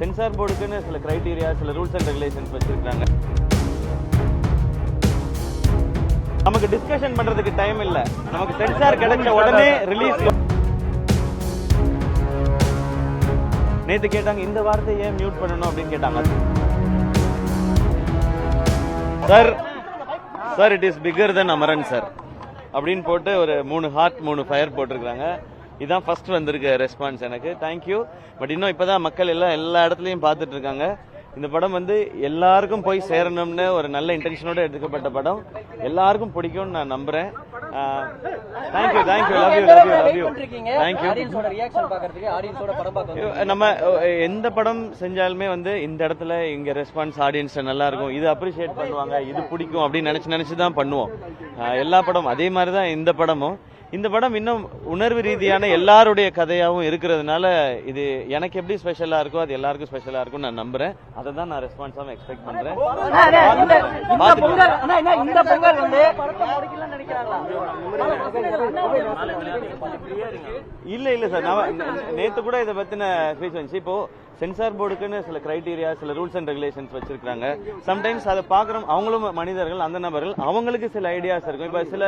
Sensor போர்டுக்குன்னு சில criteria, சில rules and regulations வச்சிருக்காங்க. நமக்கு டிஸ்கஷன் பண்றதுக்கு டைம் இல்ல. நமக்கு சென்சார் கிடைச்ச உடனே ரிலீஸ். நேத்து கேட்டாங்க இந்த வார்த்தையை ஏன் மியூட் பண்ணணும் அப்படின்னு கேட்டாங்க. Sir it is bigger then Amaran sir அப்படின்னு போட்டு ஒரு 3 ஹார்ட் 3 ஃபயர் போட்டிருக்காங்க. இதான் ஃபர்ஸ்ட் வந்திருக்க ரெஸ்பான்ஸ் எனக்கு. தேங்க்யூ. பட் இன்னும் இப்பதான் மக்கள் எல்லா இடத்துலையும் பார்த்துட்டு இருக்காங்க. இந்த படம் வந்து எல்லாருக்கும் போய் சேரணும்னு ஒரு நல்ல இன்டென்ஷனோட எடுக்கப்பட்ட படம். எல்லாருக்கும் பிடிக்கும்னு நான் நம்புறேன். தேங்க்யூ. Love you. நம்ம எந்த படம் செஞ்சாலுமே வந்து இந்த இடத்துல இங்க ரெஸ்பான்ஸ் ஆடியன்ஸ் நல்லா இருக்கும், இது அப்ரிஷியேட் பண்ணுவாங்க, இது பிடிக்கும் அப்படின்னு நினைச்சு தான் பண்ணுவோம். எல்லா படம் அதே மாதிரி தான் இந்த படமும். இந்த படம் இன்னும் உணர்வு ரீதியான எல்லாருடைய கதையாகவும் இருக்கிறதுனால இது எனக்கு எப்படி ஸ்பெஷலா இருக்கோ அது எல்லாருக்கும் ஸ்பெஷலா இருக்கும் நான் நம்புறேன். அதை தான் நான் ரெஸ்பான்ஸாக எக்ஸ்பெக்ட் பண்றேன். இல்ல சார், நேத்து கூட இதை பத்தின ஸ்பீச் வந்துச்சு. இப்போ சென்சார் போர்டுக்குன்னு சில கிரைட்டீரியா, சில ரூல்ஸ் அண்ட் ரெகுலேஷன்ஸ் வச்சிருக்காங்க. சம்டைம்ஸ் அதை பாக்குறோம், அவங்களும் மனிதர்கள், அந்த நபர்கள், அவங்களுக்கு சில ஐடியாஸ் இருக்கும். இப்ப சில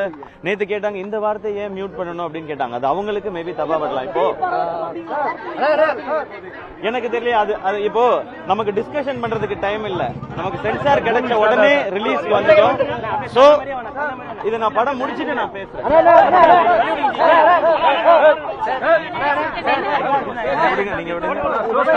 நேத்து கேட்டாங்க இந்த வார்த்தையை ஏன் மியூட் பண்ணணும் அப்படின்னு கேட்டாங்க. அது அவங்களுக்கு மேபி தப்பா வரலாம். இப்போ எனக்கு தெரியல. அது இப்போ நமக்கு டிஸ்கஷன் பண்றதுக்கு டைம் இல்ல. நமக்கு சென்சார் கிடைச்ச உடனே ரிலீஸ் வந்துடும். சோ இதை நான் படம் முடிச்சுட்டு நான் பேசுறேன். நீங்க விடுங்க.